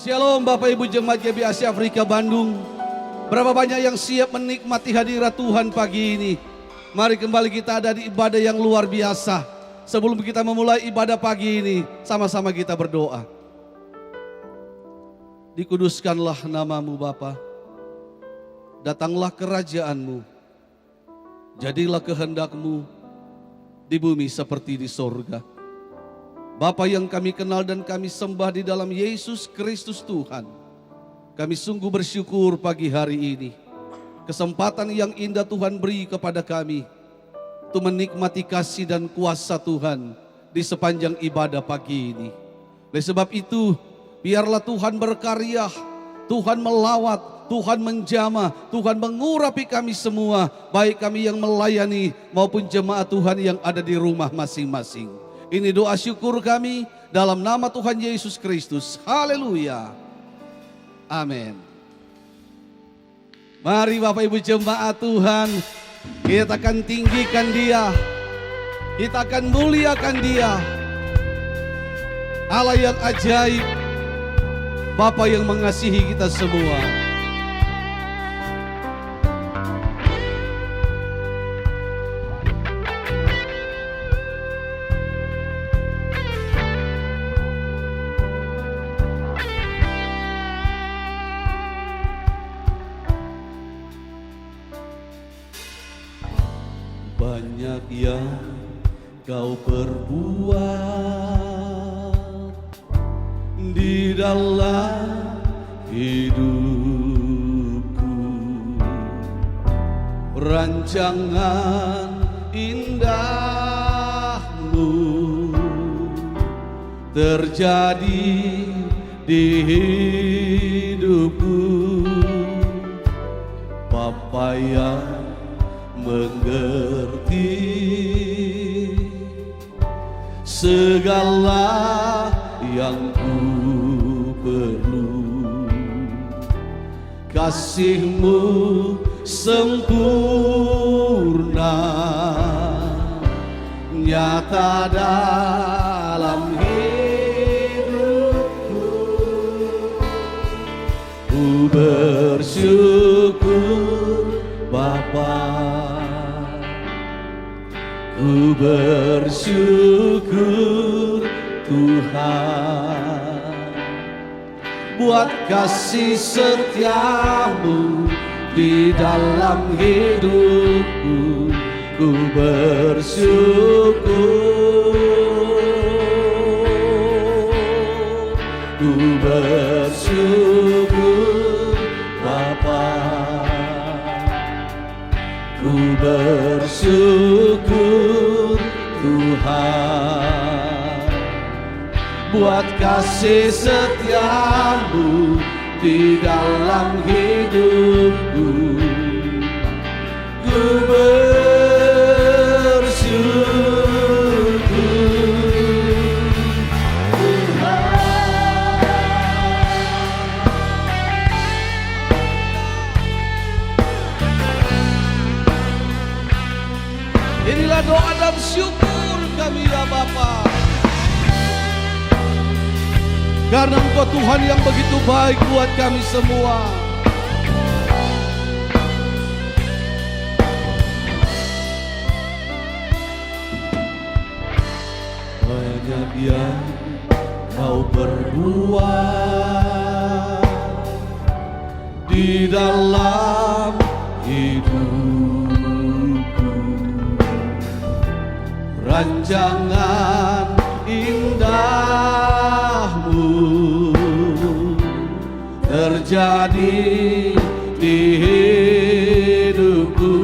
Shalom Bapak Ibu Jemaat GBI Afrika Bandung. Berapa banyak yang siap menikmati hadirat Tuhan pagi ini. Mari kembali kita ada di ibadah yang luar biasa. Sebelum kita memulai ibadah pagi ini, sama-sama kita berdoa. Dikuduskanlah namamu Bapa. Datanglah kerajaanmu. Jadilah kehendakmu di bumi seperti di sorga. Bapa yang kami kenal dan kami sembah di dalam Yesus Kristus Tuhan. Kami sungguh bersyukur pagi hari ini. Kesempatan yang indah Tuhan beri kepada kami untuk menikmati kasih dan kuasa Tuhan di sepanjang ibadah pagi ini. Oleh sebab itu, biarlah Tuhan berkarya, Tuhan melawat, Tuhan menjamah, Tuhan mengurapi kami semua, baik kami yang melayani maupun jemaat Tuhan yang ada di rumah masing-masing. Ini doa syukur kami dalam nama Tuhan Yesus Kristus. Haleluya. Amin. Mari Bapak Ibu jemaat Tuhan, kita akan tinggikan Dia. Kita akan muliakan Dia. Allah yang ajaib, Bapa yang mengasihi kita semua. Banyak yang kau perbuat di dalam hidupku, rancangan indahmu terjadi di hidupku. Bapa yang mengerti segala yang ku perlu, kasih-Mu sempurna nyata dalam hidupku. Ku bersyukur Bapa, ku bersyukur Tuhan buat kasih setia-Mu di dalam hidupku. Ku bersyukur, ku bersyukur Bapa, ku bersyukur Tuhan buat kasih setia-Mu di dalam hidupku. Ku bersyukur Tuhan. Inilah doa dan syukur kami ya Bapa. Karena Engkau Tuhan yang begitu baik buat kami semua. Banyak yang Kau perbuat di dalam hidupku, rancangan indahmu terjadi di hidupku.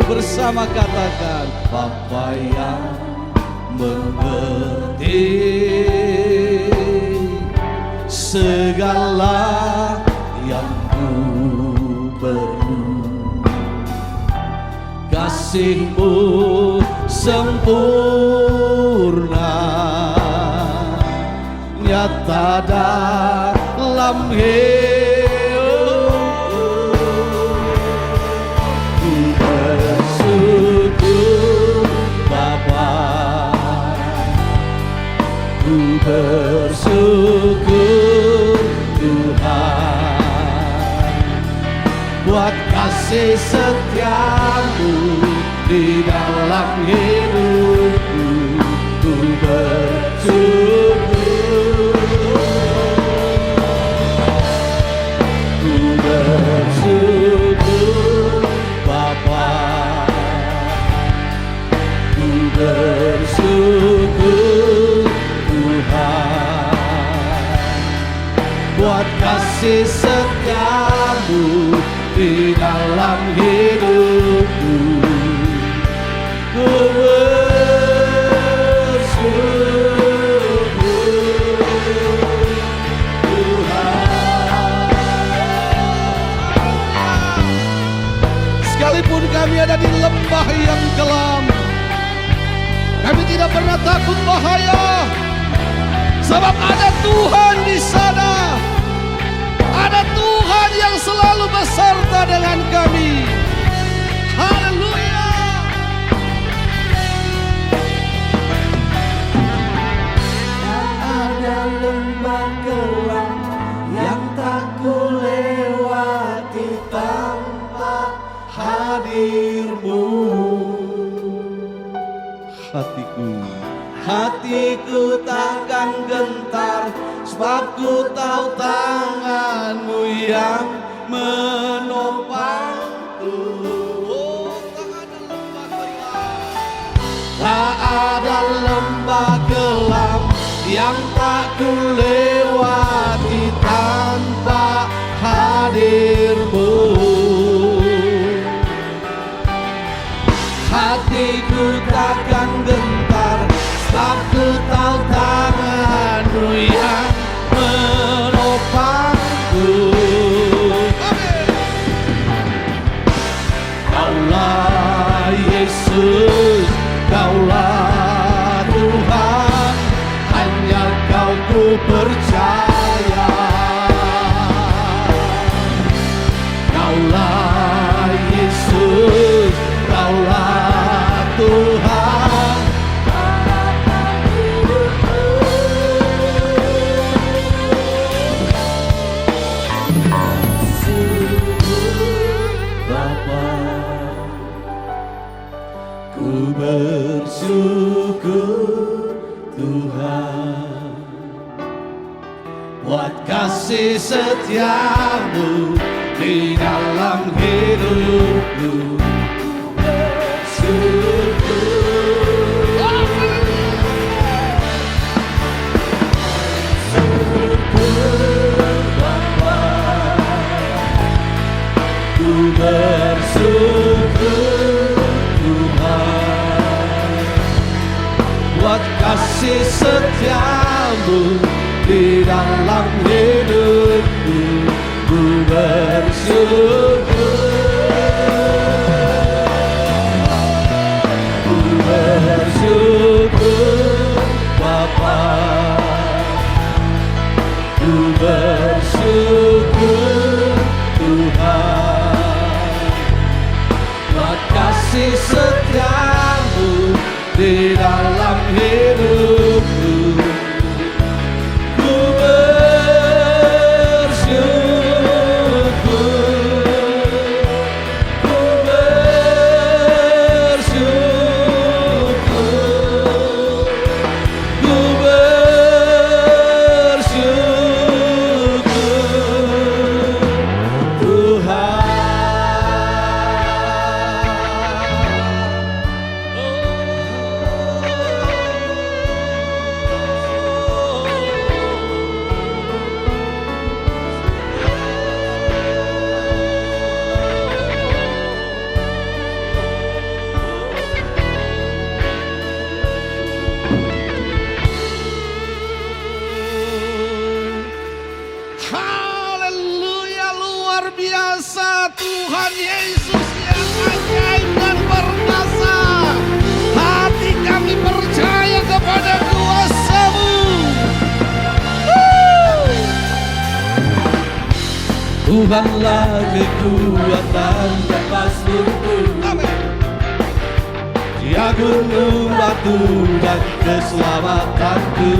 Bersama katakan, Bapa yang mengerti segala yang ku perlu, kasih-Mu sempurna nyata dalam hidupku. Ku bersyukur Bapa, ku bersyukur Tuhan buat kasih setiamu di dalam hidupku. Ku bersyukur, ku bersyukur Bapa, ku bersyukur Tuhan, buat kasih setiamu di dalam hidupku. Ku sekalipun kami ada di lembah yang kelam, kami tidak pernah takut bahaya, sebab ada Tuhan di sana. Ada Tuhan yang selalu beserta dengan kami. Haleluya. Ada lembah kelam yang tak kulewati tanpa hadirmu. Hatiku takkan gentar, sebab ku tahu tanganmu yang menopangku. Oh, tak ada lembah kelam yang tak kulewati tanpa hadirmu. Hatiku takkan gentar, sebab ku tahu tanganmu yang menopangku. Kaulah Yesus, Kaulah Tuhan, hanya Kau ku percaya. Kaulah Yesus, Kaulah Tuhan, Bapa, ku bersyukur Tuhan, buat kasih setiamu di dalam hidupku. Bersyukur Tuhan, buat kasih setiamu di dalam hidupku. Ku bersyukur Bapa, ku bersyukur Tuhan, buat kasih setiamu di dalam hidupku. Ku bersyukur, ku bersyukur, ku bersyukur Tuhan. Haleluya, luar biasa Tuhan Yesus yang ajaib dan perkasa. Hati kami percaya kepada kuasa-Mu. Tuhanlah kekuatan dan pasturku. Dia gunung batu dan keselamatanku.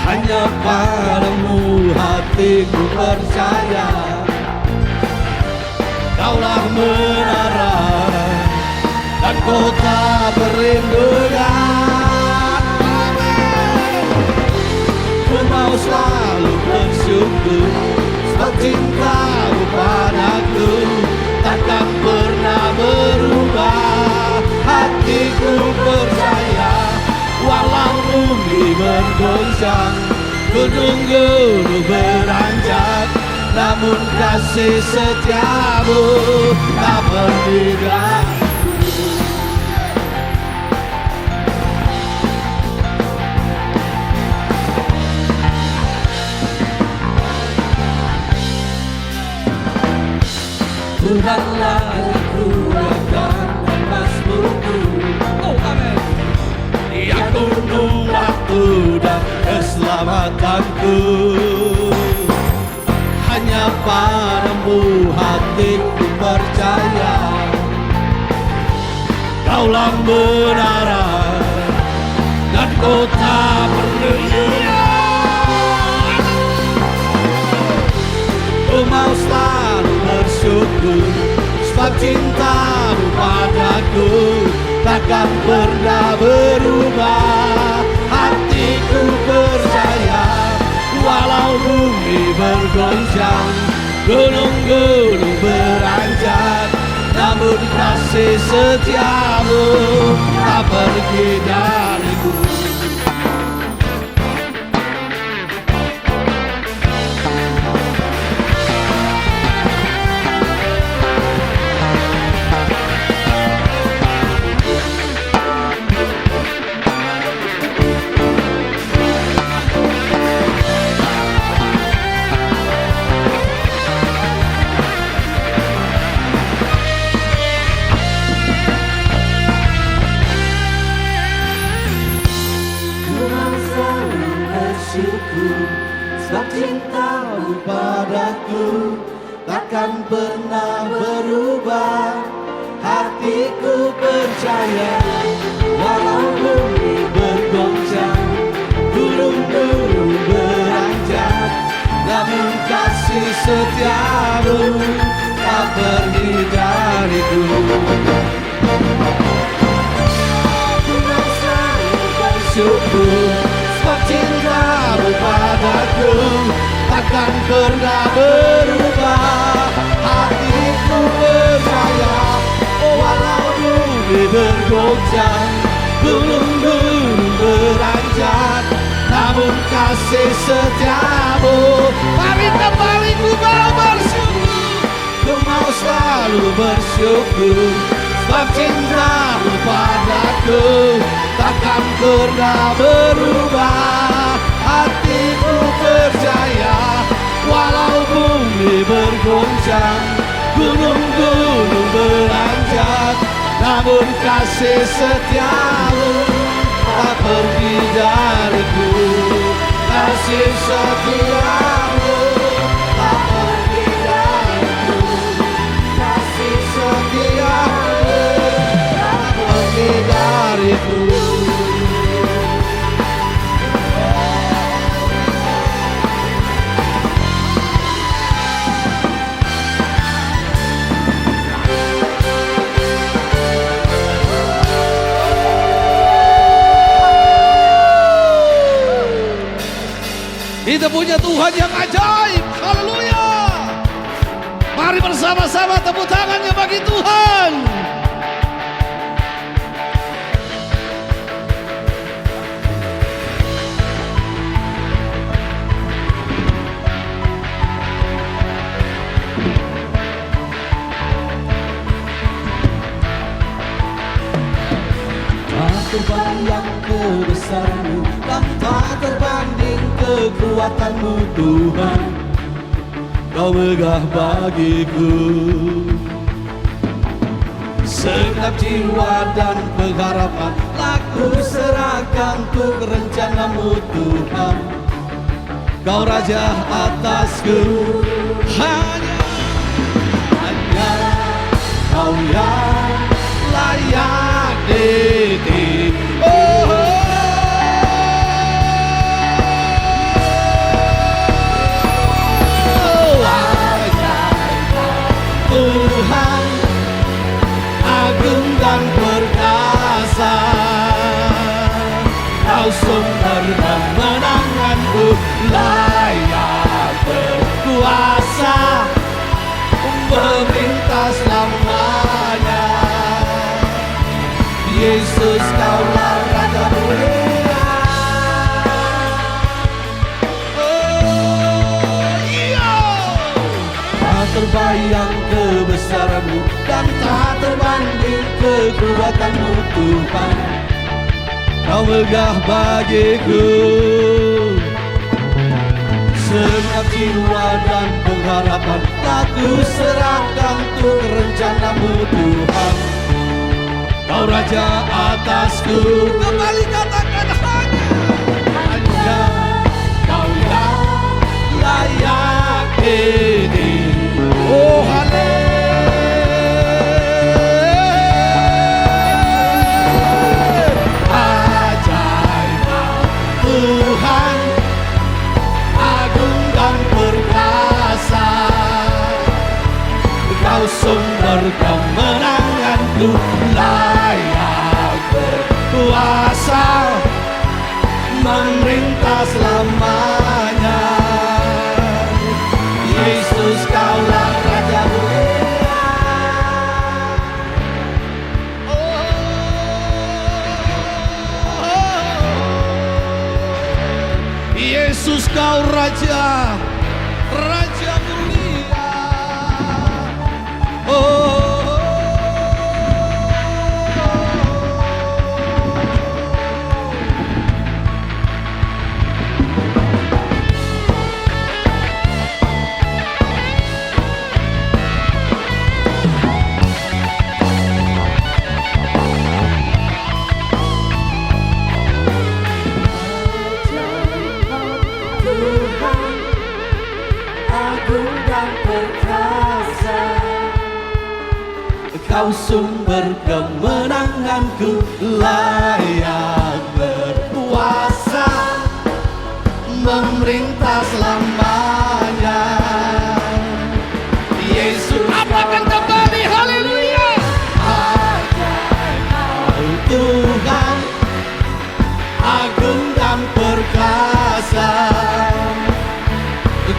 Hanya padamu hatiku percaya. menara dan kota perlindungan. Ku mau selalu bersyukur sebab cintamu padaku takkan pernah berubah. Hatiku percaya walau bumi bergoncang, gunung-gunung beranjak, namun kasih setiamu tak berhenti. Tuhanlah kekuatan dan mazmurku. Oh amin. Dia gunung waktu dan keselamatanku. Hanya padamu hatiku percaya. Kaulah menara dan kota perlindungan. Ku mau selalu bersyukur sebab cintamu padaku takkan pernah berubah. Hatiku percaya walau bumi bergoncang, gunung-gunung beranjak, namun kasih setiamu tak pergi dariku. Sebab cintamu padaku takkan pernah berubah. Hatiku percaya walau bumi bergoncang, gunung-gunung beranjak, namun kasih setiamu tak pergi dariku. Aku mau selalu bersyukur sebab cintamu padaku takkan pernah berubah. Hatiku percaya walau bumi bergoncang, gunung-gunung beranjak, namun kasih setiamu. Mari kembali ku mau bersyukur, ku mau selalu bersyukur sebab cintamu padaku takkan pernah berubah. Hatiku percaya walau bumi bergoncang, gunung-gunung beranjak, namun kasih setiamu tak pergi dariku. Kasih setiamu tak pergi dariku. Kasih setiamu tak pergi dariku. Kita punya Tuhan yang ajaib. Haleluya. Mari bersama-sama tepuk tangannya bagi Tuhan. Tak terbayang kebesaran-Mu dan tak terbanding kekuatan-Mu Tuhan. Kau megah bagiku. Segenap jiwa dan pengharapan aku serahkan untuk rencana-Mu Tuhan. Kau Raja atasku, hanya Kau yang layak ditinggi. Tuhan memerintah selamanya. Yesus, Kaulah Raja mulia. Oh iya, tak terbayang kebesaran-Mu dan tak terbanding kekuatan-Mu Tuhan. Kau megah bagiku segenap jiwa dan pengharapan, aku serahkan untuk rencana-Mu Tuhan. Kau Raja atasku, kembali katakan hanya Kau yang layak ini. Oh sumber kemenanganku, layak berkuasa, memerintah selamanya. Yesus, Kaulah Raja mulia. Yesus, Kau Raja, Raja mulia. Oh, Tuhan agung dan perkasa, Kau sumber kemenanganku, layak berkuasa, memerintah selamanya. Yesus, apakan kembali, haleluya. Tuhan agung dan perkasa,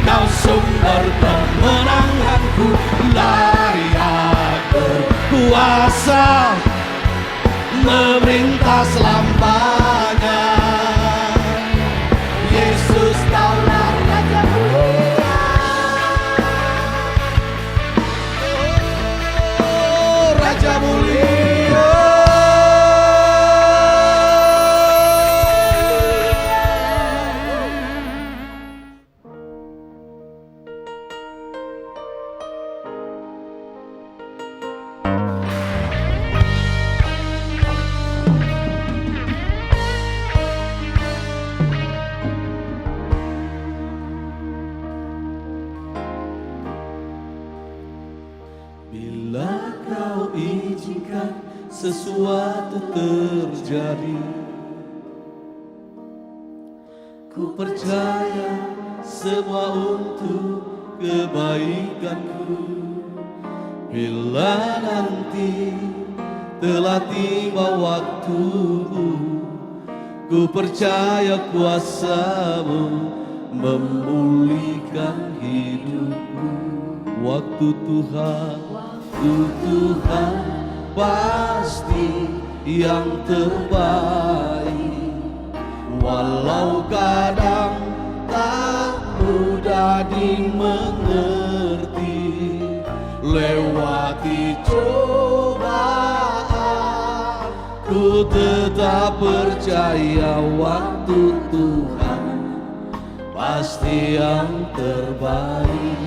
Kau sumber kemenanganku, layak berkuasa, memerintah selamanya. Yesus, Kaulah Raja mulia. Oh, Raja mulia. Bila Kau izinkan sesuatu terjadi, ku percaya semua untuk kebaikanku. Bila nanti telah tiba waktu, ku percaya kuasa-Mu memulihkan hidupku. Waktu Tuhan pasti yang terbaik, walau kadang tak mudah dimengerti. Lewati cobaan, ku tetap percaya waktu Tuhan pasti yang terbaik.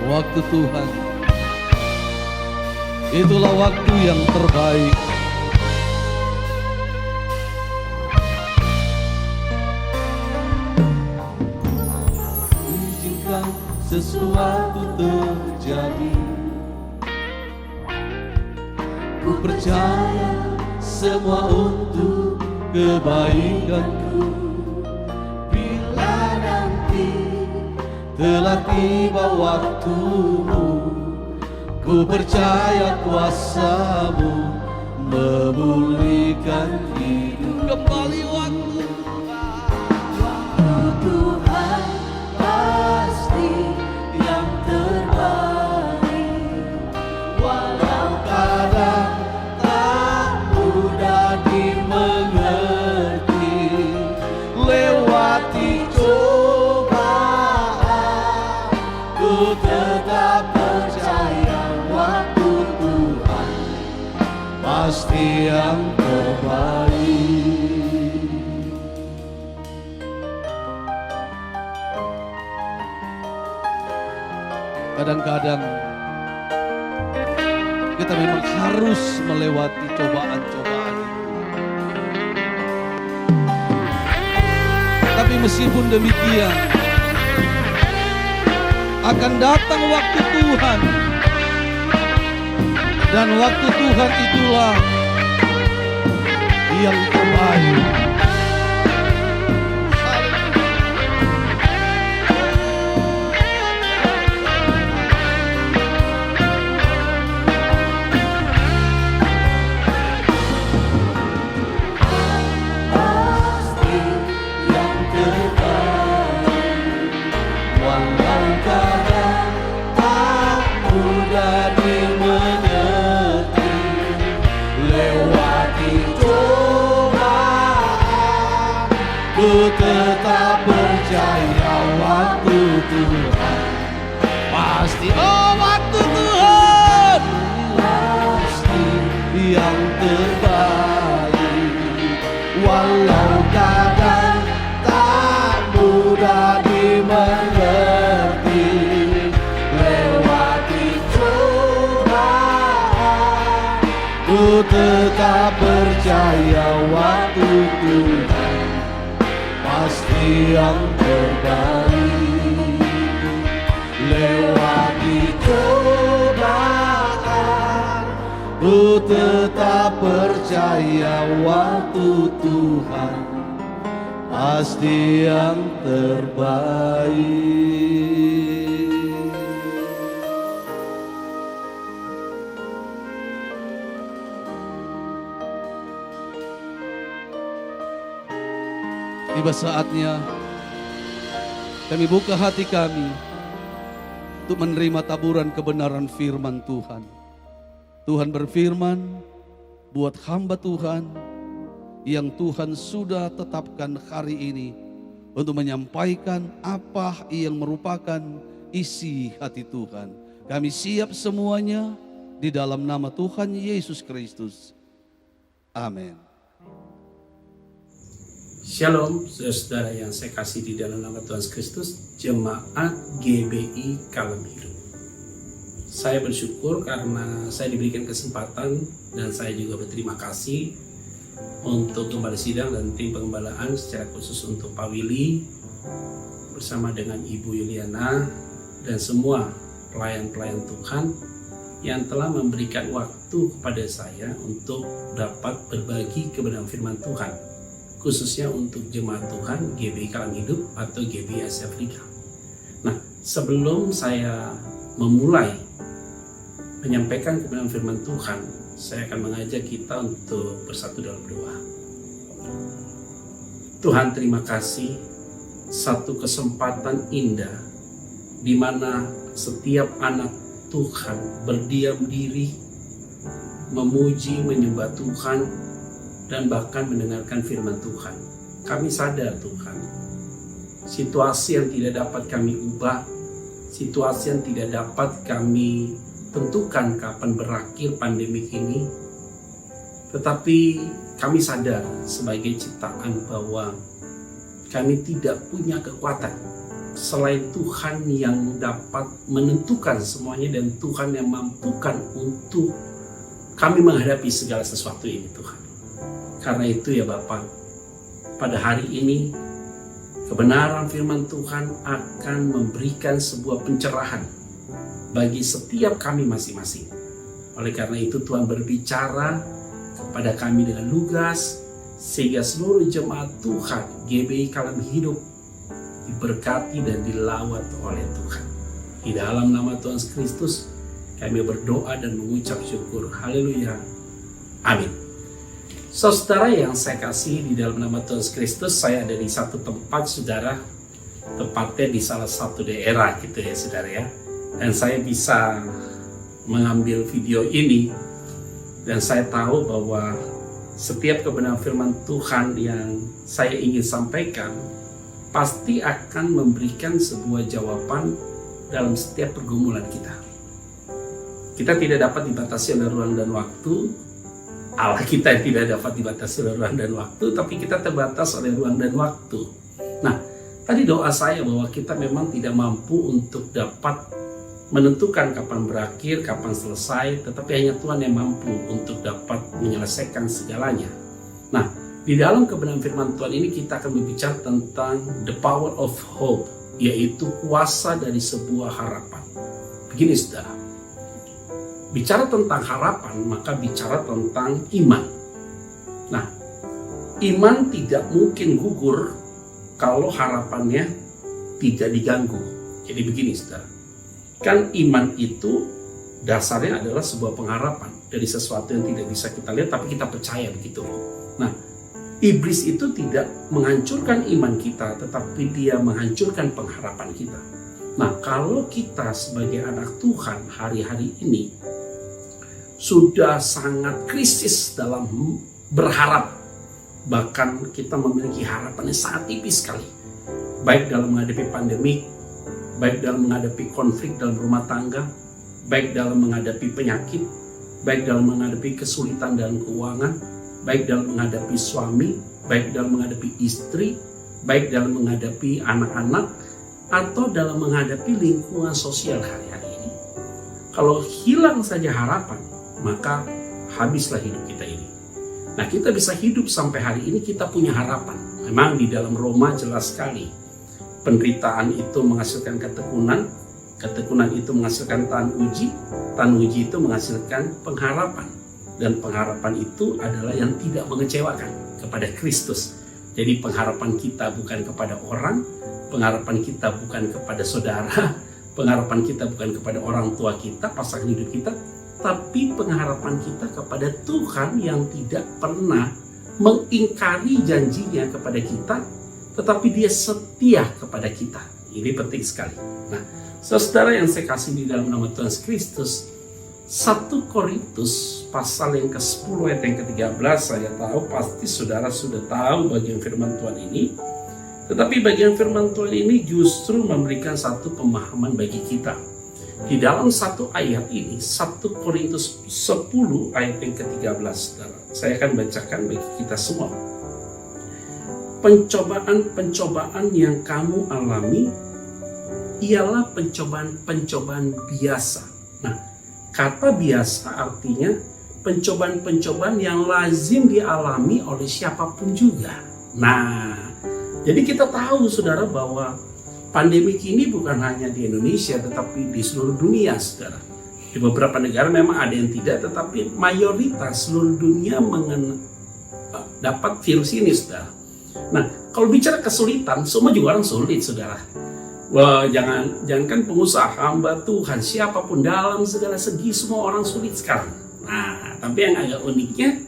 Waktu Tuhan, itulah waktu yang terbaik. Izinkan sesuatu terjadi, ku percaya semua untuk kebaikanku. Bila nanti telah tiba waktumu, ku percaya kuasa-Mu memulihkan hidup. Kembali waktu Tuhan pasti yang terbaik. Kadang-kadang kita memang harus melewati cobaan-cobaan itu. Tapi meskipun demikian, akan datang waktu Tuhan. Dan waktu Tuhan itulah yang terbaik. Ku tetap percaya waktu Tuhan pasti, oh waktu Tuhan pasti yang terbaik. Walau kadang tak mudah dimengerti, lewati cobaan, ku tetap percaya waktu Tuhan pasti yang terbaik. Lewati cobaan, ku tetap percaya waktu Tuhan pasti yang terbaik. Tiba saatnya kami buka hati kami untuk menerima taburan kebenaran firman Tuhan. Tuhan berfirman buat hamba Tuhan yang Tuhan sudah tetapkan hari ini untuk menyampaikan apa yang merupakan isi hati Tuhan. Kami siap semuanya di dalam nama Tuhan Yesus Kristus. Amin. Shalom, saudara yang saya kasih di dalam nama Tuhan Kristus, Jemaat GBI Kalam Hidup. Saya bersyukur karena saya diberikan kesempatan dan saya juga berterima kasih untuk Gembala Sidang dan tim pengembalaan secara khusus untuk Pak Willy bersama dengan Ibu Yuliana dan semua pelayan-pelayan Tuhan yang telah memberikan waktu kepada saya untuk dapat berbagi kebenaran firman Tuhan, khususnya untuk jemaat Tuhan GBI Kalam Hidup atau GBI Asia Afrika. Nah, sebelum saya memulai menyampaikan kebenaran firman Tuhan, saya akan mengajak kita untuk bersatu dalam doa. Tuhan, terima kasih satu kesempatan indah di mana setiap anak Tuhan berdiam diri, memuji, menyembah Tuhan, dan bahkan mendengarkan firman Tuhan. Kami sadar Tuhan, situasi yang tidak dapat kami ubah, situasi yang tidak dapat kami tentukan kapan berakhir pandemi ini. Tetapi kami sadar sebagai ciptaan bahwa kami tidak punya kekuatan selain Tuhan yang dapat menentukan semuanya dan Tuhan yang mampukan untuk kami menghadapi segala sesuatu ini Tuhan. Karena itu ya Bapak, pada hari ini kebenaran firman Tuhan akan memberikan sebuah pencerahan bagi setiap kami masing-masing. Oleh karena itu Tuhan berbicara kepada kami dengan lugas, sehingga seluruh jemaat Tuhan GBI Kalam Hidup diberkati dan dilawat oleh Tuhan. Di dalam nama Tuhan Kristus kami berdoa dan mengucap syukur. Haleluya. Amin. Saudara yang saya kasih di dalam nama Tuhan Kristus, saya ada di satu tempat saudara, tepatnya di salah satu daerah gitu ya saudara ya. Dan saya bisa mengambil video ini dan saya tahu bahwa setiap kebenaran firman Tuhan yang saya ingin sampaikan pasti akan memberikan sebuah jawaban dalam setiap pergumulan kita. Kita tidak dapat dibatasi oleh ruang dan waktu, Allah kita yang tidak dapat dibatasi oleh ruang dan waktu, tapi kita terbatas oleh ruang dan waktu. Nah, tadi doa saya bahwa kita memang tidak mampu untuk dapat menentukan kapan berakhir, kapan selesai, tetapi hanya Tuhan yang mampu untuk dapat menyelesaikan segalanya. Nah, di dalam kebenaran firman Tuhan ini kita akan berbicara tentang the power of hope, yaitu kuasa dari sebuah harapan. Begini saudara, bicara tentang harapan, maka bicara tentang iman. Nah, iman tidak mungkin gugur kalau harapannya tidak diganggu. Jadi begini saudara, kan iman itu dasarnya adalah sebuah pengharapan dari sesuatu yang tidak bisa kita lihat tapi kita percaya begitu. Nah, iblis itu tidak menghancurkan iman kita, tetapi dia menghancurkan pengharapan kita. Nah, kalau kita sebagai anak Tuhan hari-hari ini sudah sangat krisis dalam berharap, bahkan kita memiliki harapan yang sangat tipis sekali, baik dalam menghadapi pandemi, baik dalam menghadapi konflik dalam rumah tangga, baik dalam menghadapi penyakit, baik dalam menghadapi kesulitan dalam keuangan, baik dalam menghadapi suami, baik dalam menghadapi istri, baik dalam menghadapi anak-anak, atau dalam menghadapi lingkungan sosial hari-hari ini. Kalau hilang saja harapan, maka habislah hidup kita ini. Nah, kita bisa hidup sampai hari ini, kita punya harapan. Memang di dalam Roma jelas sekali, penderitaan itu menghasilkan ketekunan, ketekunan itu menghasilkan tahan uji itu menghasilkan pengharapan. Dan pengharapan itu adalah yang tidak mengecewakan, kepada Kristus. Jadi pengharapan kita bukan kepada orang, pengharapan kita bukan kepada saudara, pengharapan kita bukan kepada orang tua kita, pasangan hidup kita, tapi pengharapan kita kepada Tuhan yang tidak pernah mengingkari janjinya kepada kita, tetapi dia setia kepada kita. Ini penting sekali. Nah, saudara yang saya kasih di dalam nama Tuhan Kristus, 1 Korintus pasal yang ke-10 ayat yang ke-13, saya tahu pasti saudara sudah tahu bagian firman Tuhan ini. Tetapi bagian firman Tuhan ini justru memberikan satu pemahaman bagi kita. Di dalam satu ayat ini, 1 Korintus 10 ayat yang ke-13, saudara. Saya akan bacakan bagi kita semua. Pencobaan-pencobaan yang kamu alami ialah pencobaan-pencobaan biasa. Nah, kata biasa artinya pencobaan-pencobaan yang lazim dialami oleh siapapun juga. Nah, jadi kita tahu saudara bahwa pandemi ini bukan hanya di Indonesia tetapi di seluruh dunia saudara. Di beberapa negara memang ada yang tidak, tetapi mayoritas seluruh dunia dapat virus ini saudara. Nah, kalau bicara kesulitan, semua juga orang sulit saudara. Wah, jangankan pengusaha, hamba Tuhan, siapapun dalam segala segi semua orang sulit sekarang. Nah, tapi yang agak uniknya,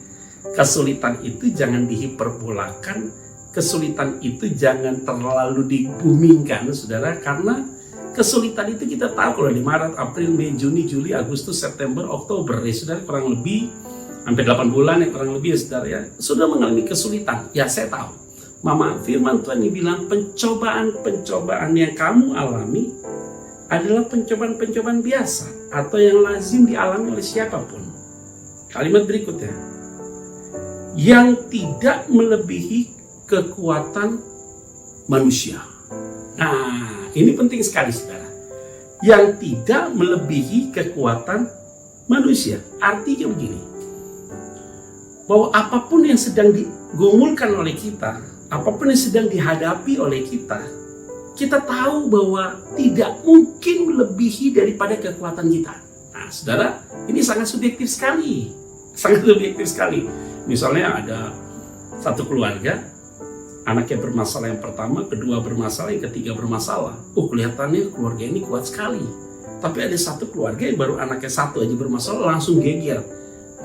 kesulitan itu jangan dihiperbolakan, kesulitan itu jangan terlalu dibumingkan, saudara, karena kesulitan itu kita tahu kalau di Maret, April, Mei, Juni, Juli, Agustus, September, Oktober, ya saudara, kurang lebih hampir 8 bulan ya kurang lebih ya saudara ya, sudah mengalami kesulitan. Ya saya tahu. Mama firman Tuhan ini bilang pencobaan-pencobaan yang kamu alami adalah pencobaan-pencobaan biasa atau yang lazim dialami oleh siapapun. Kalimat berikutnya, yang tidak melebihi kekuatan manusia. Nah, ini penting sekali saudara. Yang tidak melebihi kekuatan manusia. Artinya begini, bahwa apapun yang sedang digumulkan oleh kita, apapun yang sedang dihadapi oleh kita, kita tahu bahwa tidak mungkin melebihi daripada kekuatan kita. Nah, saudara, ini sangat subjektif sekali. Sangat subjektif sekali. Misalnya ada satu keluarga, anaknya bermasalah yang pertama, kedua bermasalah, yang ketiga bermasalah. Kelihatannya keluarga ini kuat sekali. Tapi ada satu keluarga yang baru anaknya satu aja bermasalah, langsung geger.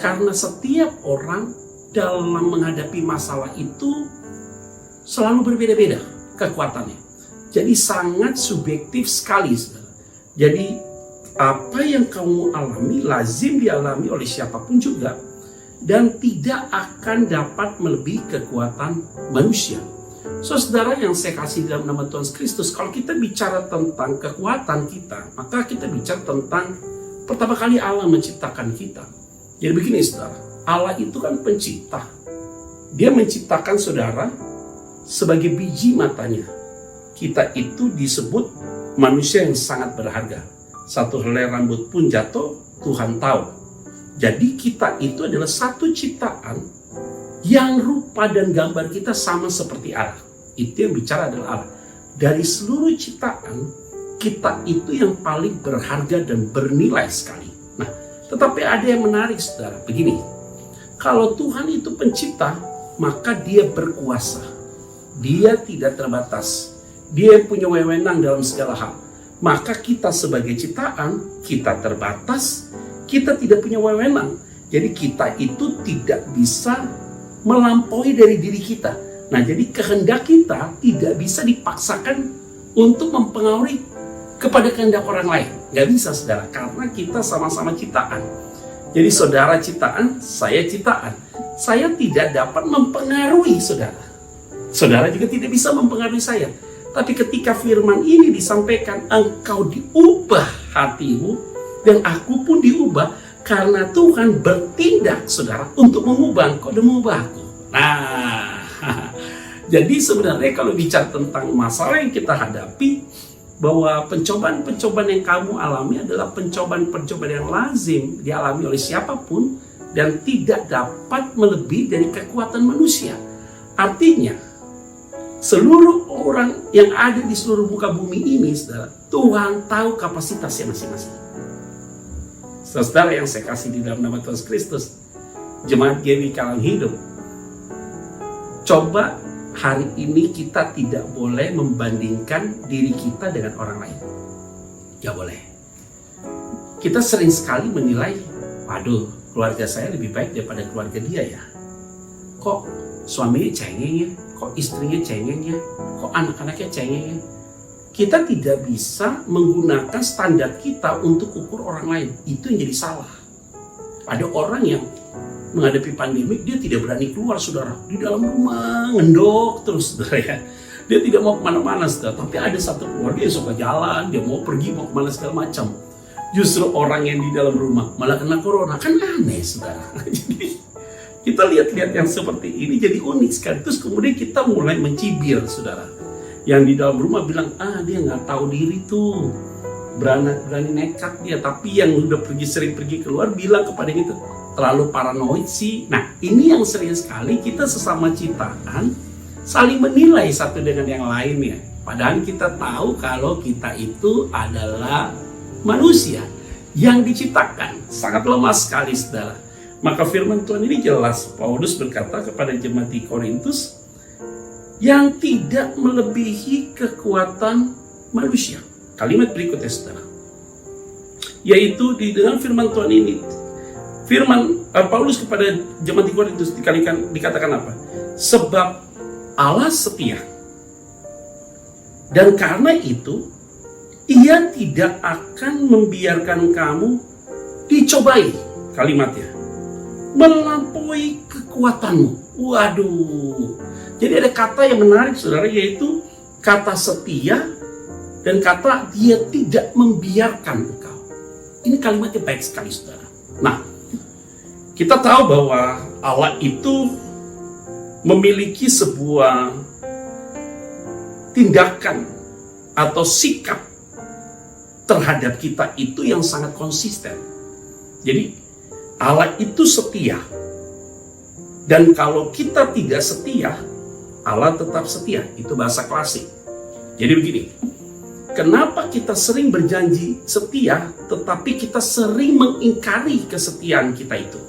Karena setiap orang dalam menghadapi masalah itu selalu berbeda-beda kekuatannya. Jadi sangat subjektif sekali, saudara. Jadi apa yang kamu alami lazim dialami oleh siapapun juga dan tidak akan dapat melebihi kekuatan manusia. Saudara yang saya kasih dalam nama Tuhan Kristus, kalau kita bicara tentang kekuatan kita, maka kita bicara tentang pertama kali Allah menciptakan kita. Jadi begini saudara, Allah itu kan pencipta. Dia menciptakan saudara sebagai biji matanya. Kita itu disebut manusia yang sangat berharga. Satu helai rambut pun jatuh, Tuhan tahu. Jadi kita itu adalah satu ciptaan yang rupa dan gambar kita sama seperti Allah. Itu yang bicara adalah Allah. Dari seluruh ciptaan, kita itu yang paling berharga dan bernilai sekali. Nah, tetapi ada yang menarik, saudara. Begini, kalau Tuhan itu pencipta, maka dia berkuasa. Dia tidak terbatas. Dia yang punya wewenang dalam segala hal. Maka kita sebagai ciptaan, kita terbatas, kita tidak punya wewenang. Jadi kita itu tidak bisa melampaui dari diri kita. Nah, jadi kehendak kita tidak bisa dipaksakan untuk mempengaruhi kepada kehendak orang lain. Gak bisa, saudara, karena kita sama-sama ciptaan. Jadi saudara ciptaan, saya ciptaan. Saya tidak dapat mempengaruhi saudara. Saudara juga tidak bisa mempengaruhi saya. Tapi ketika firman ini disampaikan, engkau diubah hatimu, dan aku pun diubah, karena Tuhan bertindak, saudara, untuk mengubah engkau dan mengubah aku. Nah, jadi sebenarnya kalau bicara tentang masalah yang kita hadapi, bahwa pencobaan-pencobaan yang kamu alami adalah pencobaan-pencobaan yang lazim dialami oleh siapapun, dan tidak dapat melebihi dari kekuatan manusia. Artinya, seluruh orang yang ada di seluruh muka bumi ini, saudara, Tuhan tahu kapasitasnya masing-masing. Saudara yang saya kasih di dalam nama Tuhan Kristus, jemaat GWI Kalang Hidup, coba hari ini kita tidak boleh membandingkan diri kita dengan orang lain. Gak boleh. Kita sering sekali menilai, waduh, keluarga saya lebih baik daripada keluarga dia ya. Kok suaminya cengeng ya? Kok istrinya cengeng ya? Kok anak-anaknya cengeng ya? Kita tidak bisa menggunakan standar kita untuk ukur orang lain. Itu yang jadi salah. Ada orang yang menghadapi pandemi, dia tidak berani keluar, saudara. Di dalam rumah, ngendok terus, saudara ya. Dia tidak mau kemana-mana, saudara. Tapi ada satu keluarga yang suka jalan, dia mau pergi, mau kemana segala macam. Justru orang yang di dalam rumah malah kena corona. Kan aneh, saudara. Jadi kita lihat-lihat yang seperti ini jadi unik sekali. Terus kemudian kita mulai mencibir, saudara. Yang di dalam rumah bilang, dia nggak tahu diri tuh, berani nekat dia. Tapi yang udah sering pergi keluar bilang kepada kita, terlalu paranoid sih. Nah, ini yang sering sekali kita sesama ciptaan saling menilai satu dengan yang lainnya. Padahal kita tahu kalau kita itu adalah manusia yang diciptakan sangat lemah sekali, saudara. Maka firman Tuhan ini jelas. Paulus berkata kepada jemaat di Korintus, yang tidak melebihi kekuatan manusia. Kalimat berikutnya, saudara, yaitu di dalam firman Tuhan ini, firman Paulus kepada jemaat di Korintus dikatakan apa? Sebab Allah setia, dan karena itu Ia tidak akan membiarkan kamu dicobai, kalimatnya, melampaui kekuatanmu. Waduh. Jadi ada kata yang menarik, saudara, yaitu kata setia dan kata dia tidak membiarkan engkau. Ini kalimatnya baik sekali, saudara. Nah, kita tahu bahwa Allah itu memiliki sebuah tindakan atau sikap terhadap kita itu yang sangat konsisten. Jadi Allah itu setia. Dan kalau kita tidak setia, Allah tetap setia. Itu bahasa klasik. Jadi begini, kenapa kita sering berjanji setia, tetapi kita sering mengingkari kesetiaan kita itu?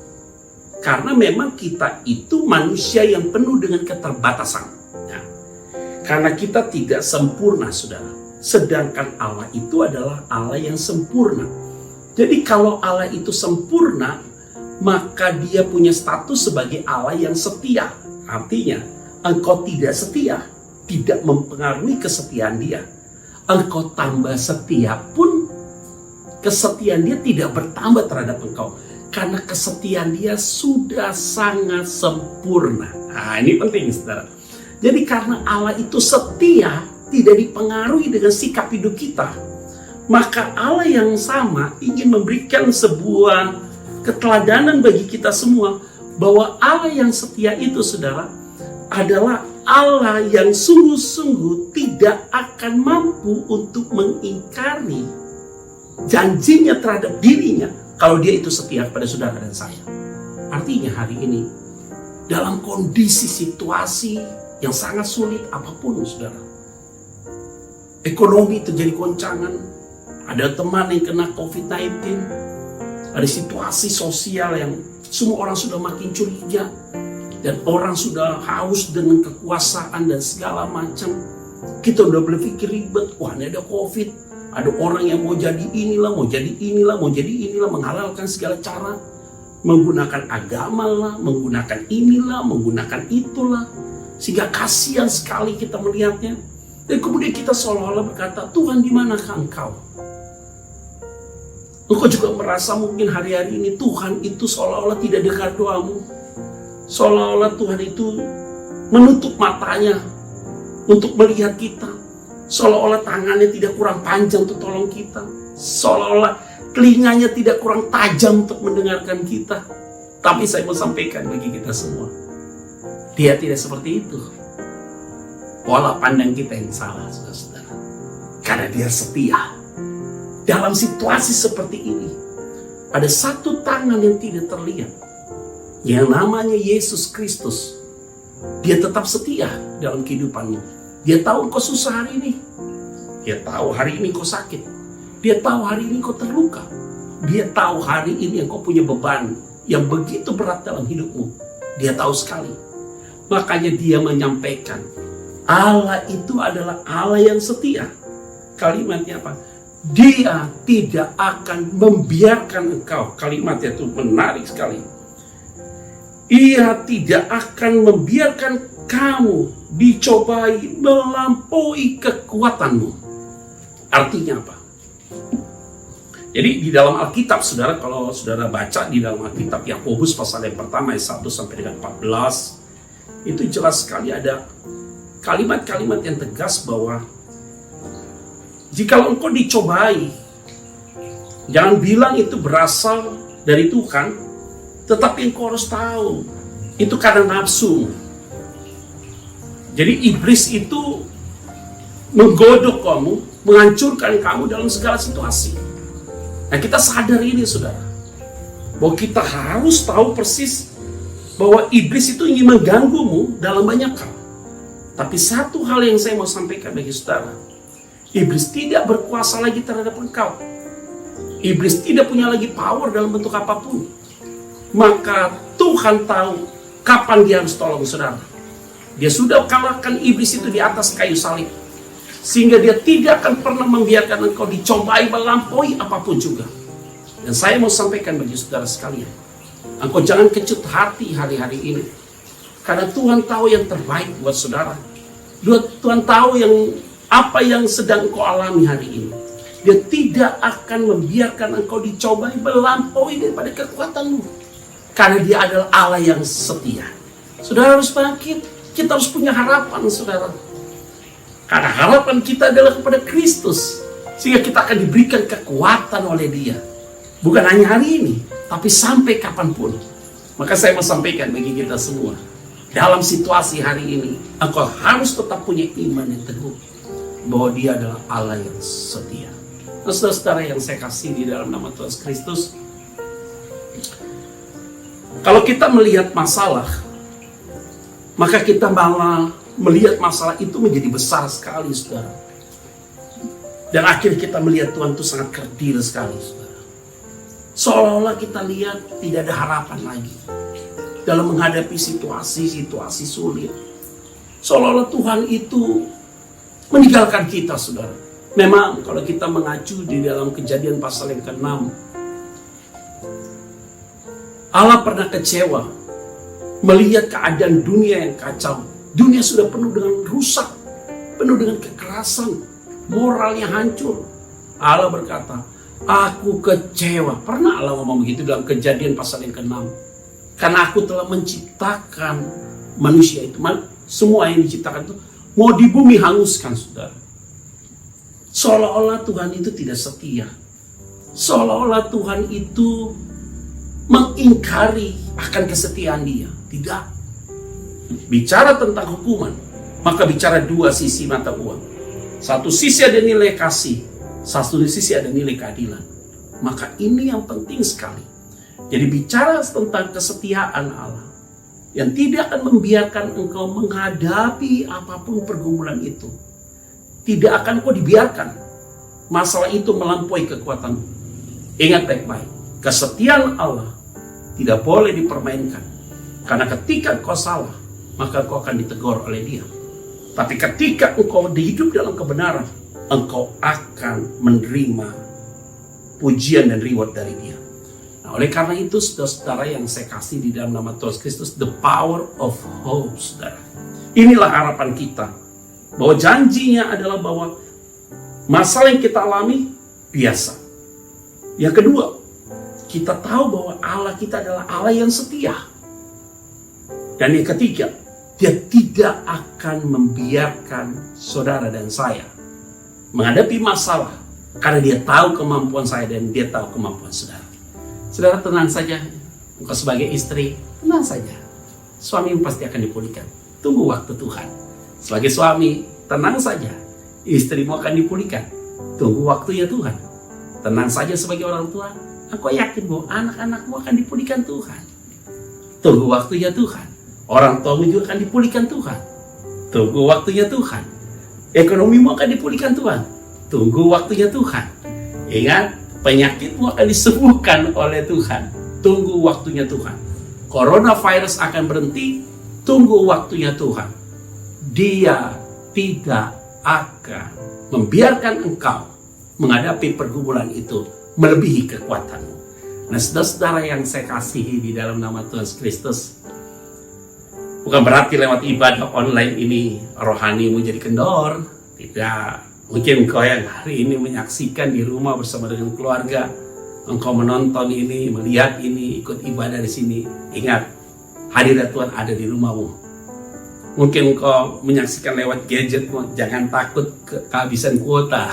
Karena memang kita itu manusia yang penuh dengan keterbatasan. Ya. Karena kita tidak sempurna, saudara. Sedangkan Allah itu adalah Allah yang sempurna. Jadi kalau Allah itu sempurna, maka dia punya status sebagai Allah yang setia. Artinya, engkau tidak setia, tidak mempengaruhi kesetiaan dia. Engkau tambah setia pun, kesetiaan dia tidak bertambah terhadap engkau. Karena kesetiaan dia sudah sangat sempurna. Nah, ini penting, saudara. Jadi karena Allah itu setia, tidak dipengaruhi dengan sikap hidup kita, maka Allah yang sama ingin memberikan sebuah keteladanan bagi kita semua bahwa Allah yang setia itu, saudara, adalah Allah yang sungguh-sungguh tidak akan mampu untuk mengingkari janjinya terhadap dirinya kalau dia itu setia kepada saudara dan saya. Artinya hari ini, dalam kondisi situasi yang sangat sulit apapun, saudara, ekonomi terjadi goncangan, ada teman yang kena COVID-19, ada situasi sosial yang semua orang sudah makin curiga, dan orang sudah haus dengan kekuasaan dan segala macam. Kita udah berpikir ribet, wah ini ada COVID, ada orang yang mau jadi inilah, mau jadi inilah, mau jadi inilah, menghalalkan segala cara, menggunakan agama lah, menggunakan inilah, menggunakan itulah, sehingga kasihan sekali kita melihatnya. Dan kemudian kita seolah-olah berkata, Tuhan di manakah Engkau? Engkau juga merasa mungkin hari-hari ini Tuhan itu seolah-olah tidak dengar doamu. Seolah-olah Tuhan itu menutup matanya untuk melihat kita. Seolah-olah tangannya tidak kurang panjang untuk tolong kita. Seolah-olah telinganya tidak kurang tajam untuk mendengarkan kita. Tapi saya mau sampaikan bagi kita semua, Dia tidak seperti itu. Pola pandang kita yang salah, saudara-saudara. Karena Dia setia. Dalam situasi seperti ini, ada satu tangan yang tidak terlihat, yang namanya Yesus Kristus. Dia tetap setia dalam kehidupanmu. Dia tahu engkau susah hari ini. Dia tahu hari ini engkau sakit. Dia tahu hari ini engkau terluka. Dia tahu hari ini engkau punya beban yang begitu berat dalam hidupmu. Dia tahu sekali. Makanya dia menyampaikan, Allah itu adalah Allah yang setia. Kalimatnya apa? Dia tidak akan membiarkan engkau. Kalimatnya itu menarik sekali. Ia tidak akan membiarkan kamu dicobai melampaui kekuatanmu. Artinya apa? Jadi di dalam Alkitab, saudara, kalau saudara baca di dalam Alkitab Yakobus pasal yang pertama ayat 1 sampai dengan 14, itu jelas sekali ada kalimat-kalimat yang tegas bahwa jikalau engkau dicobai, jangan bilang itu berasal dari Tuhan. Tetapi engkau harus tahu, itu karena nafsu. Jadi iblis itu menggodok kamu, menghancurkan kamu dalam segala situasi. Nah, kita sadar ini, saudara, bahwa kita harus tahu persis bahwa iblis itu ingin mengganggumu dalam banyak hal. Tapi satu hal yang saya mau sampaikan bagi saudara, iblis tidak berkuasa lagi terhadap engkau. Iblis tidak punya lagi power dalam bentuk apapun. Maka Tuhan tahu kapan dia harus tolong saudara. Dia sudah kalahkan iblis itu di atas kayu salib, sehingga dia tidak akan pernah membiarkan engkau dicobai melampaui apapun juga. Dan saya mau sampaikan bagi saudara sekalian, engkau jangan kecut hati hari-hari ini, karena Tuhan tahu yang terbaik buat saudara. Tuhan tahu apa yang sedang engkau alami hari ini. Dia tidak akan membiarkan engkau dicobai melampaui daripada kekuatanmu. Karena dia adalah Allah yang setia. Saudara harus bangkit. Kita harus punya harapan, saudara. Karena harapan kita adalah kepada Kristus. Sehingga kita akan diberikan kekuatan oleh dia. Bukan hanya hari ini, tapi sampai kapanpun. Maka saya mau sampaikan bagi kita semua, dalam situasi hari ini, engkau harus tetap punya iman yang teguh, bahwa dia adalah Allah yang setia. Nah, saudara-saudara yang saya kasih di dalam nama Tuhan Kristus, kalau kita melihat masalah, maka kita malah melihat masalah itu menjadi besar sekali, saudara. Dan akhirnya kita melihat Tuhan itu sangat kerdil sekali, saudara. Seolah-olah kita lihat tidak ada harapan lagi dalam menghadapi situasi-situasi sulit. Seolah-olah Tuhan itu meninggalkan kita, saudara. Memang kalau kita mengacu di dalam Kejadian pasal yang ke-6, Allah pernah kecewa melihat keadaan dunia yang kacau. Dunia sudah penuh dengan rusak, penuh dengan kekerasan, moralnya hancur. Allah berkata, aku kecewa. Pernah Allah ngomong begitu dalam Kejadian pasal yang ke-6. Karena aku telah menciptakan manusia itu, semua yang diciptakan itu mau di bumi hanguskan, saudara. Seolah-olah Tuhan itu tidak setia. Seolah-olah Tuhan itu mengingkari akan kesetiaan dia. Tidak. Bicara tentang hukuman, maka bicara dua sisi mata uang. Satu sisi ada nilai kasih, satu sisi ada nilai keadilan. Maka ini yang penting sekali. Jadi bicara tentang kesetiaan Allah yang tidak akan membiarkan engkau menghadapi apapun pergumulan itu. Tidak akan kau dibiarkan masalah itu melampaui kekuatanmu. Ingat baik-baik, kesetiaan Allah tidak boleh dipermainkan. Karena ketika kau salah, maka kau akan ditegur oleh dia. Tapi ketika engkau hidup dalam kebenaran, engkau akan menerima pujian dan reward dari dia. Nah, oleh karena itu, saudara-saudara yang saya kasih di dalam nama Tuhan Kristus, the power of hope, saudara. Inilah harapan kita. Bahwa janjinya adalah bahwa masalah yang kita alami biasa. Yang kedua, kita tahu bahwa Allah kita adalah Allah yang setia. Dan yang ketiga, dia tidak akan membiarkan saudara dan saya menghadapi masalah karena dia tahu kemampuan saya dan dia tahu kemampuan saudara. Saudara tenang saja, engkau sebagai istri tenang saja. Suami pasti akan dipulihkan. Tunggu waktu Tuhan. Sebagai suami tenang saja, istrimu akan dipulihkan. Tunggu waktunya Tuhan. Tenang saja sebagai orang tua, aku yakin bahwa anak-anakmu akan dipulihkan Tuhan. Tunggu waktunya Tuhan. Orang tuamu juga akan dipulihkan Tuhan. Tunggu waktunya Tuhan. Ekonomimu akan dipulihkan Tuhan. Tunggu waktunya Tuhan. Ingat, penyakitmu akan disembuhkan oleh Tuhan. Tunggu waktunya Tuhan. Coronavirus akan berhenti. Tunggu waktunya Tuhan. Dia tidak akan membiarkan engkau menghadapi pergumulan itu melebihi kekuatanmu. Nah, saudara-saudara yang saya kasihi di dalam nama Tuhan Kristus, bukan berarti lewat ibadah online ini rohanimu jadi kendor. Tidak. Mungkin engkau yang hari ini menyaksikan di rumah bersama dengan keluarga, engkau menonton ini, melihat ini, ikut ibadah di sini. Ingat, hadirat Tuhan ada di rumahmu. Mungkin engkau menyaksikan lewat gadgetmu, jangan takut kehabisan kuota.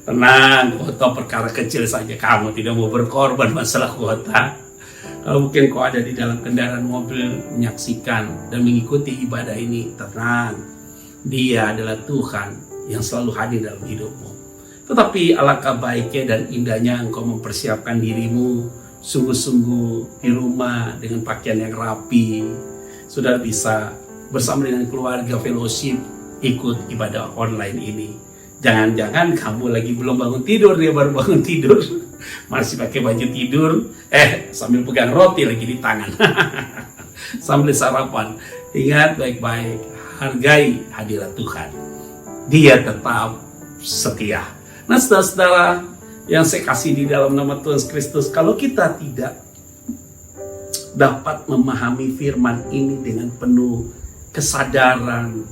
Tenang, kuota perkara kecil saja, kamu tidak mau berkorban masalah kuota. Kalau mungkin kau ada di dalam kendaraan mobil menyaksikan dan mengikuti ibadah ini, tenang. Dia adalah Tuhan yang selalu hadir dalam hidupmu. Tetapi alangkah baiknya dan indahnya engkau mempersiapkan dirimu sungguh-sungguh di rumah dengan pakaian yang rapi. Saudara bisa bersama dengan keluarga fellowship ikut ibadah online ini. Jangan-jangan kamu lagi belum bangun tidur, dia baru bangun tidur. Masih pakai baju tidur, sambil pegang roti lagi di tangan. Sambil sarapan. Ingat baik-baik, hargai hadirat Tuhan. Dia tetap setia. Nah, saudara-saudara yang saya kasih di dalam nama Tuhan Kristus, kalau kita tidak dapat memahami firman ini dengan penuh kesadaran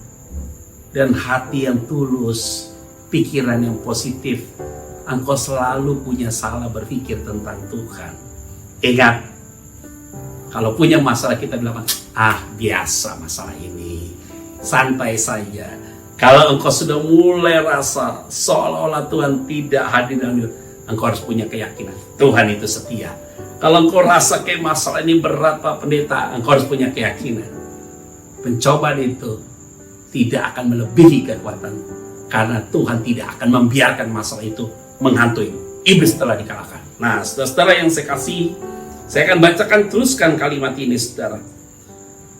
dan hati yang tulus, pikiran yang positif, engkau selalu punya salah berpikir tentang Tuhan. Ingat, kalau punya masalah kita bilang, biasa masalah ini, santai saja. Kalau engkau sudah mulai rasa seolah-olah Tuhan tidak hadir dalam hidup, engkau harus punya keyakinan Tuhan itu setia. Kalau engkau rasa kayak masalah ini berat Pak Pendeta, engkau harus punya keyakinan pencobaan itu tidak akan melebihi kekuatanmu. Karena Tuhan tidak akan membiarkan masalah itu menghantui. Iblis telah dikalahkan. Nah, saudara-saudara yang saya kasih, saya akan bacakan teruskan kalimat ini, saudara.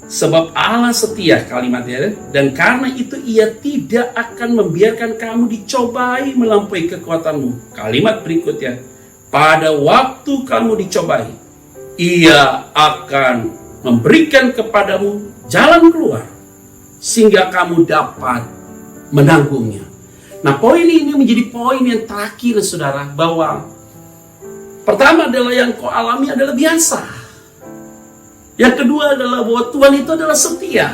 Sebab Allah setia, kalimatnya, dan karena itu ia tidak akan membiarkan kamu dicobai melampaui kekuatanmu. Kalimat berikutnya, pada waktu kamu dicobai, ia akan memberikan kepadamu jalan keluar sehingga kamu dapat menanggungnya. Nah, poin ini menjadi poin yang terakhir, saudara, bahwa pertama adalah yang kau alami adalah biasa. Yang kedua adalah bahwa Tuhan itu adalah setia.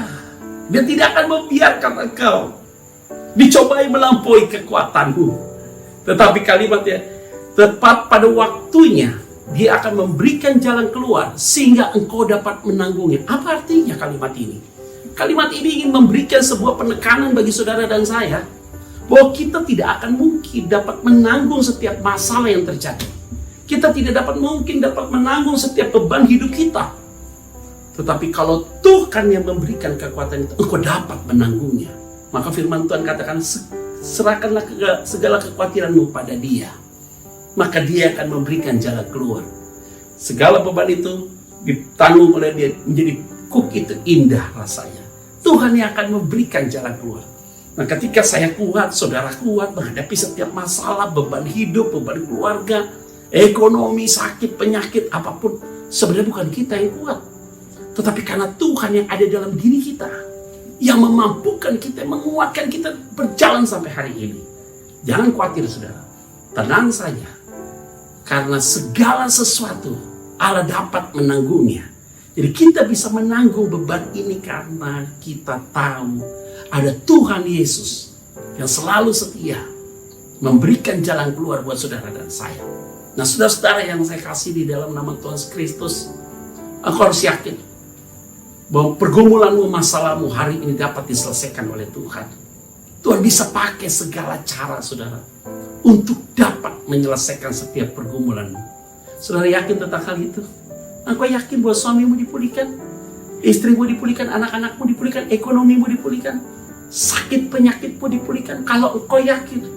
Dia tidak akan membiarkan engkau dicobai melampaui kekuatanmu. Tetapi kalimatnya, tepat pada waktunya dia akan memberikan jalan keluar sehingga engkau dapat menanggungnya. Apa artinya kalimat ini? Kalimat ini ingin memberikan sebuah penekanan bagi saudara dan saya bahwa kita tidak akan mungkin dapat menanggung setiap masalah yang terjadi. Kita tidak mungkin dapat menanggung setiap beban hidup kita. Tetapi kalau Tuhan yang memberikan kekuatan itu, engkau dapat menanggungnya. Maka firman Tuhan katakan, serahkanlah segala kekhawatiranmu pada Dia. Maka Dia akan memberikan jalan keluar. Segala beban itu ditanggung oleh Dia, menjadi kuk itu indah rasanya. Tuhan yang akan memberikan jalan keluar. Nah, ketika saya kuat, saudara kuat menghadapi setiap masalah, beban hidup, beban keluarga, ekonomi, sakit, penyakit, apapun, sebenarnya bukan kita yang kuat. Tetapi karena Tuhan yang ada dalam diri kita, yang memampukan kita, menguatkan kita berjalan sampai hari ini. Jangan khawatir saudara, tenang saja. Karena segala sesuatu Allah dapat menanggungnya. Jadi kita bisa menanggung beban ini karena kita tahu ada Tuhan Yesus yang selalu setia memberikan jalan keluar buat saudara dan saya. Nah, saudara-saudara yang saya kasih di dalam nama Tuhan Kristus, aku harus yakin bahwa pergumulanmu, masalahmu hari ini dapat diselesaikan oleh Tuhan. Tuhan bisa pakai segala cara saudara untuk dapat menyelesaikan setiap pergumulanmu. Saudara yakin tentang hal itu? Engkau yakin bahwa suamimu dipulihkan, istrimu dipulihkan, anak-anakmu dipulihkan, ekonomimu dipulihkan, sakit penyakitmu dipulihkan? Kalau engkau yakin,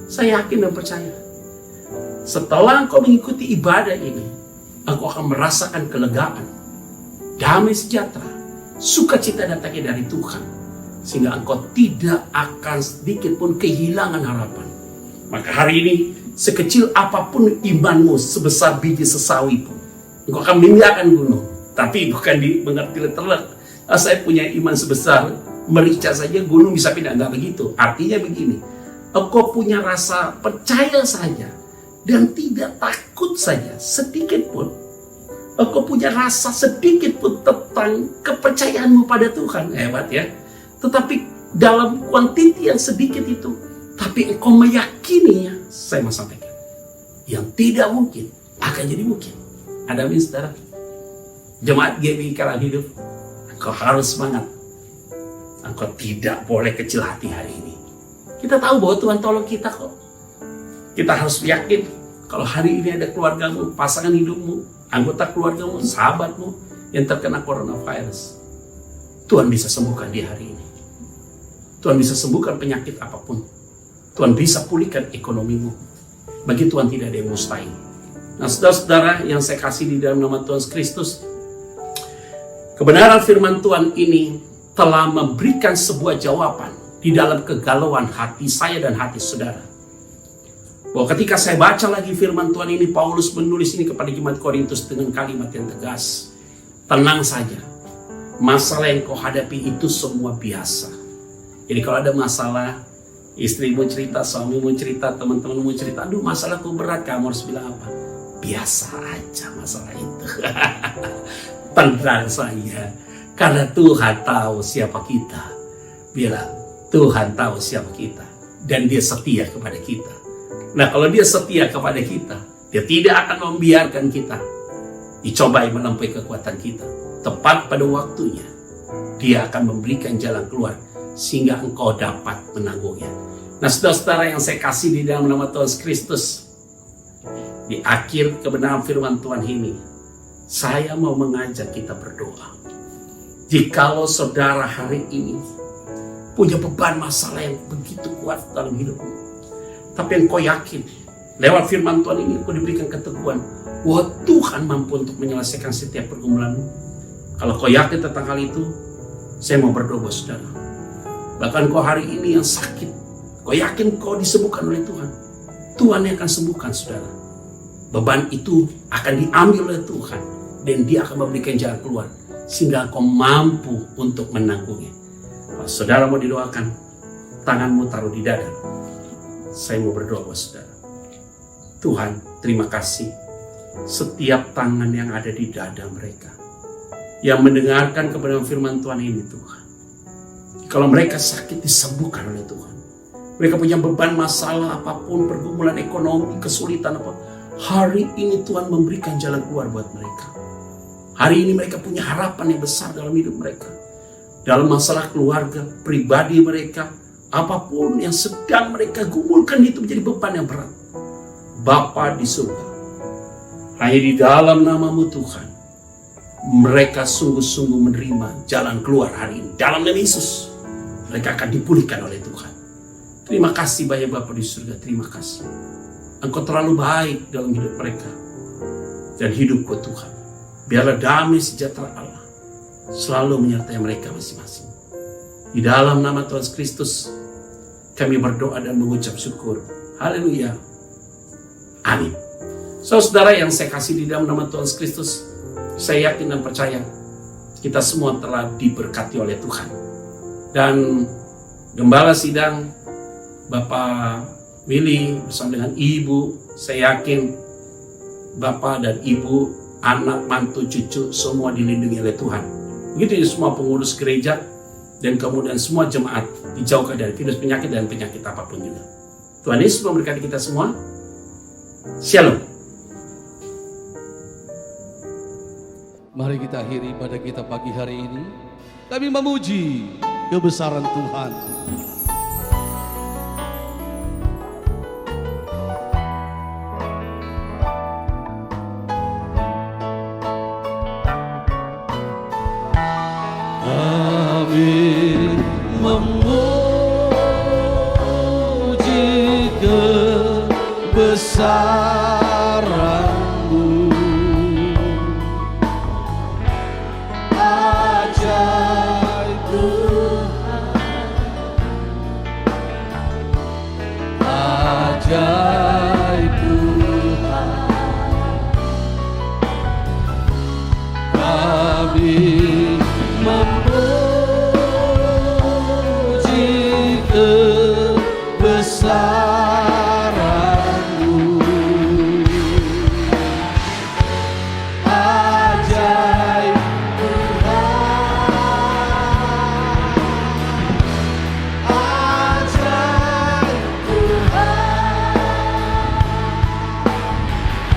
saya yakin dan percaya, setelah engkau mengikuti ibadah ini, engkau akan merasakan kelegaan, damai sejahtera, sukacita datangnya dari Tuhan, sehingga engkau tidak akan sedikit pun kehilangan harapan. Maka hari ini, sekecil apapun imanmu, sebesar biji sesawi pun, engkau akan meninggalkan gunung. Tapi bukan mengerti letterlek, saya punya iman sebesar merica saja gunung bisa pindah. Enggak begitu. Artinya begini, engkau punya rasa percaya saja dan tidak takut saja sedikit pun. Engkau punya rasa sedikit pun tentang kepercayaanmu pada Tuhan. Hebat ya. Tetapi dalam kuantiti yang sedikit itu, tapi engkau meyakininya, saya mau sampaikan, yang tidak mungkin akan jadi mungkin. Ada amin saudara? Jemaat GBI Karang Hidup, engkau harus semangat. Engkau tidak boleh kecil hati hari ini. Kita tahu bahwa Tuhan tolong kita kok. Kita harus yakin kalau hari ini ada keluargamu, pasangan hidupmu, anggota keluargamu, sahabatmu yang terkena coronavirus, Tuhan bisa sembuhkan di hari ini. Tuhan bisa sembuhkan penyakit apapun. Tuhan bisa pulihkan ekonomimu. Bagi Tuhan tidak ada yang mustahil. Nah, saudara-saudara yang saya kasih di dalam nama Tuhan Kristus, kebenaran firman Tuhan ini telah memberikan sebuah jawaban di dalam kegalauan hati saya dan hati saudara. Bahwa ketika saya baca lagi firman Tuhan ini, Paulus menulis ini kepada jemaat Korintus dengan kalimat yang tegas. Tenang saja, masalah yang kau hadapi itu semua biasa. Jadi kalau ada masalah, istrimu cerita, suamimu cerita, teman-temanmu cerita, aduh masalahku berat, kamu harus bilang apa? Biasa aja masalah itu. Tenang saja, karena Tuhan tahu siapa kita. Bilang, Tuhan tahu siapa kita, dan Dia setia kepada kita. Nah, kalau Dia setia kepada kita, Dia tidak akan membiarkan kita dicobai melampaui kekuatan kita. Tepat pada waktunya, Dia akan memberikan jalan keluar sehingga engkau dapat menanggungnya. Nah, saudara-saudara yang saya kasih di dalam nama Tuhan Kristus, di akhir kebenaran firman Tuhan ini, saya mau mengajak kita berdoa. Jikalau saudara hari ini punya beban masalah yang begitu kuat dalam hidupmu, tapi engkau yakin lewat firman Tuhan ini engkau diberikan keteguhan bahwa Tuhan mampu untuk menyelesaikan setiap pergumulanmu. Kalau kau yakin tentang hal itu, saya mau berdoa saudara. Bahkan kau hari ini yang sakit, kau yakin kau disembuhkan oleh Tuhan. Tuhan yang akan sembuhkan saudara. Beban itu akan diambil oleh Tuhan, dan Dia akan memberikan jalan keluar sehingga kau mampu untuk menanggungnya. Kalau saudara mau didoakan, tanganmu taruh di dada. Saya mau berdoa buat saudara. Tuhan, terima kasih setiap tangan yang ada di dada mereka yang mendengarkan kebenaran firman Tuhan ini, Tuhan. Kalau mereka sakit, disembuhkan oleh Tuhan. Mereka punya beban masalah apapun, pergumulan ekonomi, kesulitan apa, hari ini Tuhan memberikan jalan keluar buat mereka. Hari ini mereka punya harapan yang besar dalam hidup mereka. Dalam masalah keluarga, pribadi mereka, apapun yang sedang mereka gumulkan itu menjadi beban yang berat. Bapa di surga, Hanya di dalam nama-Mu Tuhan, mereka sungguh-sungguh menerima jalan keluar hari ini. Dalam nama Yesus, mereka akan dipulihkan oleh Tuhan. Terima kasih banyak Bapa di surga, terima kasih. Engkau terlalu baik dalam hidup mereka dan hidupku Tuhan. Biarlah damai sejahtera Allah selalu menyertai mereka masing-masing. Di dalam nama Tuhan Kristus, kami berdoa dan mengucap syukur. Haleluya. Amin. Saudara yang saya kasih di dalam nama Tuhan Kristus, saya yakin dan percaya kita semua telah diberkati oleh Tuhan. Dan Gembala Sidang, Bapak Willy bersama dengan Ibu, saya yakin Bapak dan Ibu, anak, mantu, cucu, semua dilindungi oleh Tuhan. Begitu semua pengurus gereja dan kemudian semua jemaat dijauhkan dari virus penyakit dan penyakit apapun juga. Tuhan Yesus memberkati kita semua. Shalom. Mari kita akhiri ibadah kita pagi hari ini. Kami memuji kebesaran Tuhan. Kami memuji kebesaran-Mu. Ajaib Tuhan, ajaib Tuhan. Kami memuji kebesaran-Mu. Ajaib Tuhan, ajaib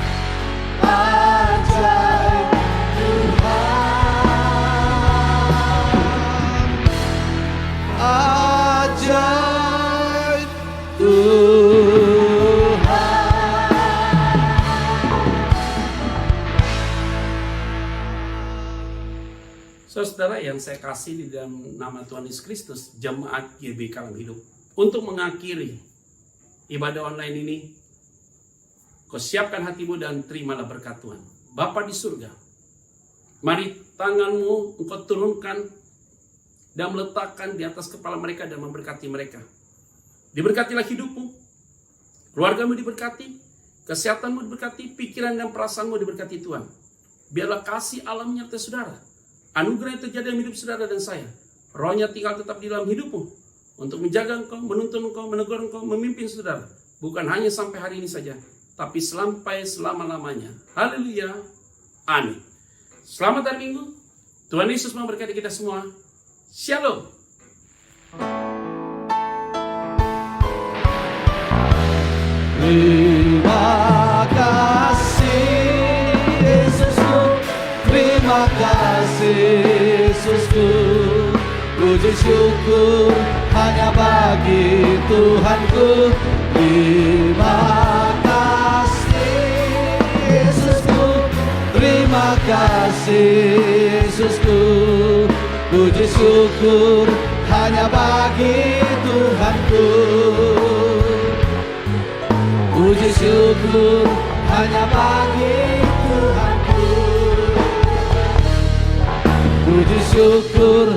Tuhan, ajaib Saudara yang saya kasih di dalam nama Tuhan Yesus Kristus, jemaat GBK Alam Hidup, untuk mengakhiri ibadah online ini, kau siapkan hatimu dan terimalah berkat Tuhan. Bapa di surga, mari tanganmu engkau turunkan dan meletakkan di atas kepala mereka dan memberkati mereka. Diberkatilah hidupmu, keluargamu diberkati, kesehatanmu diberkati, pikiran dan perasaanmu diberkati Tuhan. Biarlah kasih alam menyertai saudara, anugerah yang terjadi dalam hidup saudara dan saya. Rohnya tinggal tetap di dalam hidupmu untuk menjaga engkau, menuntun engkau, menegur engkau, memimpin saudara. Bukan hanya sampai hari ini saja, tapi sampai selama-lamanya. Haleluya. Amin. Selamat hari Minggu. Tuhan Yesus memberkati kita semua. Shalom. Terima kasih Yesusku, terima kasih Yesusku. Puji syukur hanya bagi Tuhanku. Terima kasih Yesusku, terima kasih Yesusku. Puji syukur hanya bagi Tuhanku. Puji syukur hanya bagi Tuhanku. Puji syukur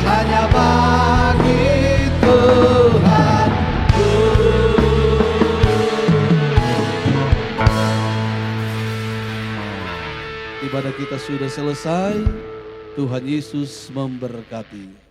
hanya bagi Tuhanku. Ibadah kita sudah selesai. Tuhan Yesus memberkati.